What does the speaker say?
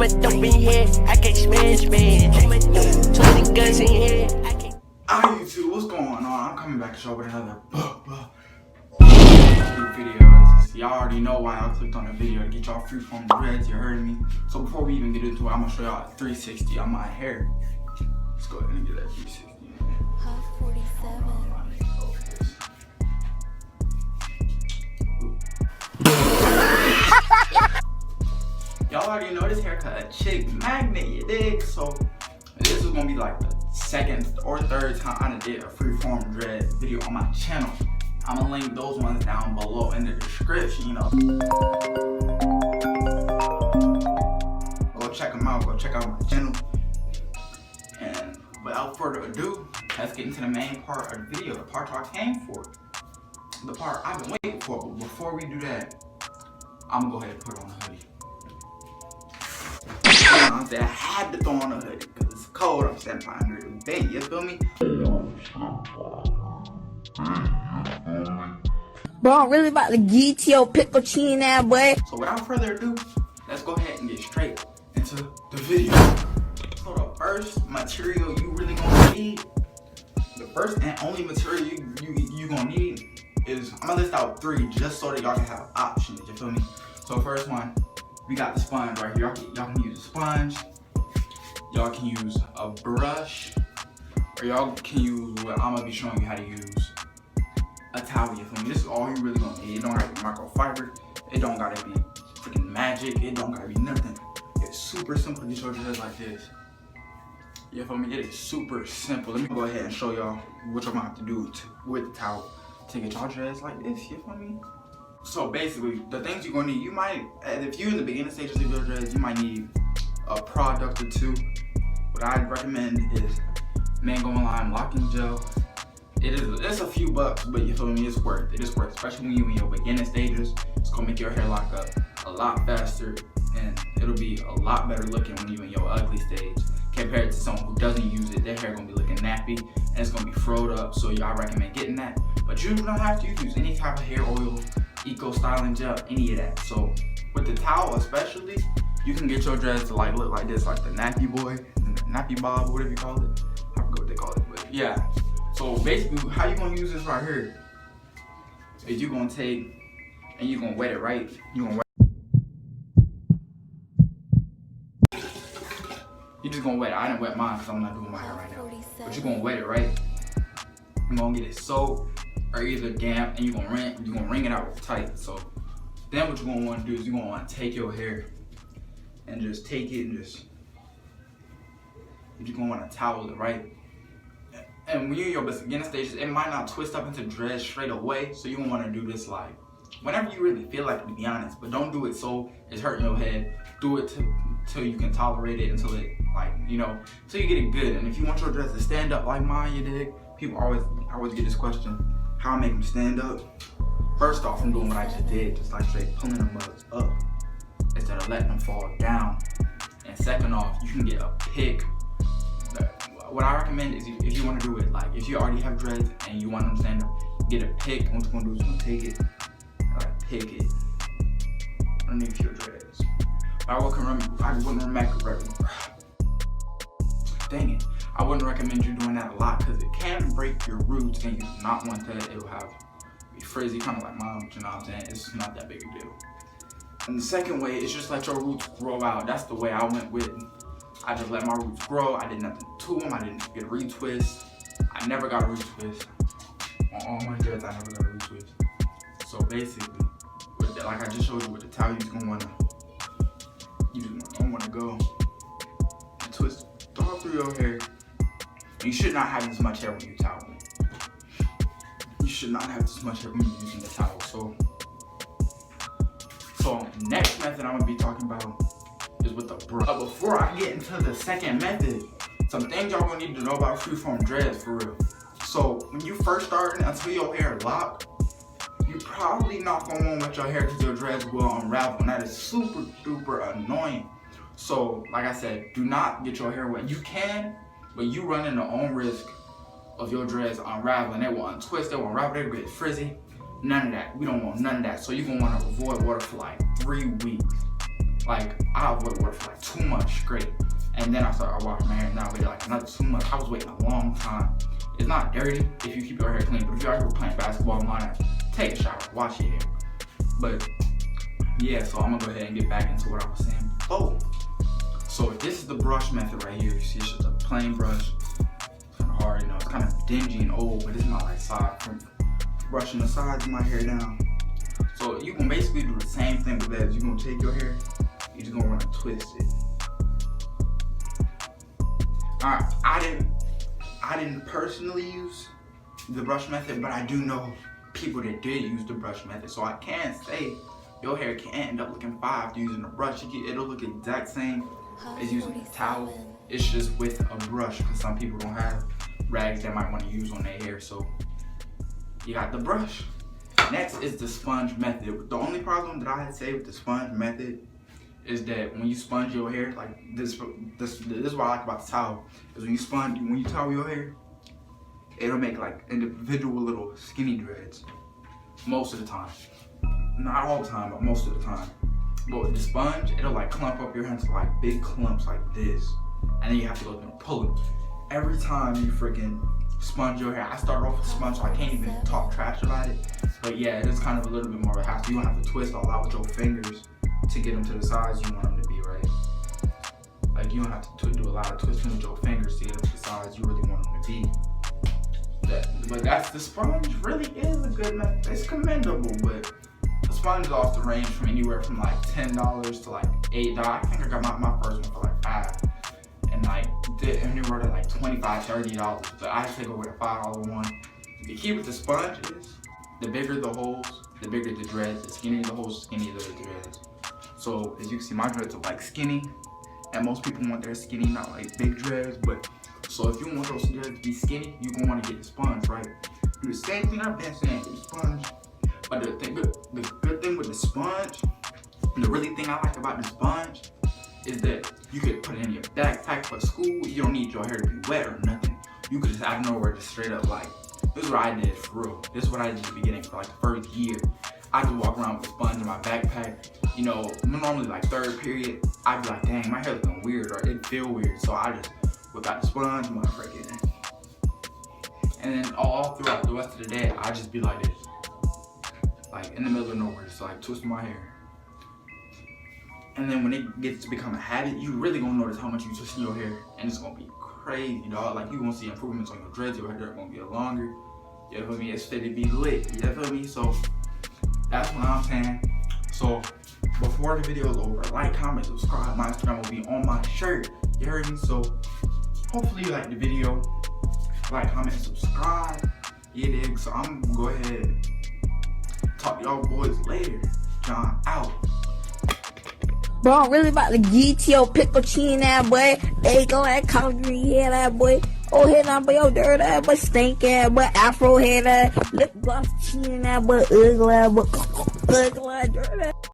I'm a dope in here, I can't smash, man. I'm a dope, too many guns in here, I can't. Hi YouTube, what's going on? I'm coming back to show with another videos. Y'all already know why I clicked on the video to get y'all freeform dreads, you heard me. So before we even get into it, I'm gonna show y'all a 360 on my hair. Let's go ahead and get that 360. Hot 47. Y'all already know this haircut a chick magnet, you dig? So this is gonna be like the second or third time I did a freeform dread video on my channel. I'm gonna link those ones down below in the description, you know. Go check them out, go check out my channel. And without further ado, let's get into the main part of the video, the part I came for. The part I've been waiting for, but before we do that, I'm gonna go ahead and put on the hoodie. I had to throw on a hoodie because it's cold. I'm standing behind the bed, you feel me? Bro, I'm really about to get your pickle chin that boy. So without further ado, let's go ahead and get straight into the video. So the first material you really gonna need, the first and only material you gonna need is, I'm gonna list out 3 just so that y'all can have options, you feel me? So first one, we got the sponge right here. Y'all can use a sponge, y'all can use a brush, or y'all can use what I'm gonna be showing you how to use, a towel, you feel me? This is all you really gonna need. It don't gotta be microfiber, it don't gotta be freaking magic, it don't gotta be nothing. It's super simple to get your dreads like this. You feel me? It is super simple. Let me go ahead and show y'all what you're gonna have to do with the towel to get y'all dreads like this, you feel me? So basically, the things you're gonna need, you might, if you're in the beginning stages of your dreads, you might need a product or 2. What I'd recommend is mango and lime locking gel. It's a few bucks, but you feel me, it's worth it. It's worth it, especially when you're in your beginning stages. It's gonna make your hair lock up a lot faster, and it'll be a lot better looking when you're in your ugly stage compared to someone who doesn't use it. Their hair gonna be looking nappy and it's gonna be froed up, so y'all recommend getting that. But you don't have to use any type of hair oil, eco styling gel, any of that. So with the towel especially, you can get your dreads to like look like this, like the nappy boy, nappy bob, whatever you call it. I forgot what they call it, but yeah. So basically, how you gonna use this right here is you're gonna take and you're gonna wet it right. You're just gonna wet it. I didn't wet mine because I'm not doing my hair right now. But you're gonna wet it right. You're gonna get it soaked or either damp, and you're gonna wring it out tight. So then what you're gonna want to do is you're gonna want to take your hair and just take it and you're gonna want to towel it, right? And when you're in your beginning stages, it might not twist up into dreads straight away. So you're gonna want to do this like whenever you really feel like it, to be honest. But don't do it so it's hurting your head. Do it till you can tolerate it, until it, like, you know, till you get it good. And if you want your dreads to stand up like mine, you dig? People always get this question, how I make them stand up. First off, I'm doing what I just did, just like straight pulling them up instead of letting them fall down. And second off, you can get a pick. What I recommend is if you want to do it, like if you already have dreads and you want them to stand up, get a pick. And what you're gonna do is you're gonna take it, like pick it underneath your dreads. I wouldn't recommend you doing that a lot because it can break your roots, and you do not want that. It will be frizzy, kind of like mine, you know what I'm saying? It's not that big a deal. And the second way is just let your roots grow out. That's the way I went with. I just let my roots grow. I did nothing to them. I didn't get a retwist. I never got a retwist. On all my dreads, I never got a retwist. So basically, like I just showed you with the towel, you're gonna wanna go and twist all through your hair. You should not have this much hair when you towel. You should not have this much hair when you're using the towel. So next method I'm gonna be talking about is with the brush. But before I get into the second method, some things y'all gonna need to know about freeform dreads for real. So when you first starting, until your hair locked, you probably not gonna want to wet your hair because your dreads will unravel, and that is super duper annoying. So like I said, do not get your hair wet. You can, but you run in the own risk of your dreads unraveling. They will untwist, they will unravel, they will get frizzy. None of that. We don't want none of that. So you're gonna want to avoid water for like 3 weeks. Like, I was waiting for like 2 months straight. And then I started washing my hair. Now I waited like another 2 months. I was waiting a long time. It's not dirty if you keep your hair clean, but if you're out here playing basketball and all that, take a shower, wash your hair. But yeah, so I'm gonna go ahead and get back into what I was saying before. So this is the brush method right here. You see, it's just a plain brush. It's kind of hard, you know. It's kind of dingy and old, but it's not like side from brushing the sides of my hair down. So you can basically do the same thing with that. You're gonna take your hair, you're just gonna want to twist it. Alright, I didn't personally use the brush method, but I do know people that did use the brush method. So I can say your hair can end up looking fire after using a brush. It'll look the exact same as using a towel. It's just with a brush, because some people don't have rags they might want to use on their hair. So you got the brush. Next is the sponge method. The only problem that I had to say with the sponge method is that when you sponge your hair, like this is what I like about the towel, is when you towel your hair, it'll make like individual little skinny dreads most of the time. Not all the time, but most of the time. But with the sponge, it'll like clump up your hair into like big clumps like this, and then you have to go through and pull it every time you freaking sponge your hair. I started off with the sponge, so I can't even talk trash about it. But yeah, it is kind of a little bit more of a hassle. You don't have to twist all out with your fingers to get them to the size you want them to be, right? Like, you don't have to do a lot of twisting with your fingers to get them to the size you really want them to be. But that's, the sponge really is a good method. It's commendable, but the sponge also range from anywhere from like $10 to like $8. I think I got my first one for like $5. And like did anywhere to like $25, $30. But I take over the $5 one. The key with the sponge is the bigger the holes, the bigger the dreads. The skinnier the holes, the skinnier the dreads. So as you can see, my dreads are like skinny, and most people want their skinny, not like big dreads. But so if you want those dreads to be skinny, you're gonna want to get the sponge, right? Do the same thing I've been saying, do the sponge. But the good thing with the sponge, the really thing I like about the sponge, is that you could put it in your backpack for school. You don't need your hair to be wet or nothing. You could just out of nowhere just straight up like, this is what I did for real. This is what I did at the beginning for like the first year. I could walk around with a sponge in my backpack. You know, normally like third period, I'd be like, dang, my hair looking weird, or it'd feel weird. So I just whip out the sponge, motherfucker. And then all throughout the rest of the day, I just be like this. Like in the middle of nowhere, just like twisting my hair. And then when it gets to become a habit, you really gonna notice how much you twisting your hair, and it's gonna be crazy, dog. Like, you gonna see improvements on your dreads. Your hair gonna get longer. You feel me? It's fit to be lit. You feel me? So that's what I'm saying. So before the video is over, like, comment, subscribe. My Instagram will be on my shirt. You heard me? So hopefully you like the video. Like, comment, subscribe. You dig? So I'm gonna go ahead and talk to y'all boys later. John out. Bro, I'm really about to get your pickle chin ass boy. They go that collard green head ass boy. Oh, head on boy, your dirt ass boy, stink ass boy, afro head ass, lip gloss chin ass boy, ugly ass boy, ugly ass dirt ass.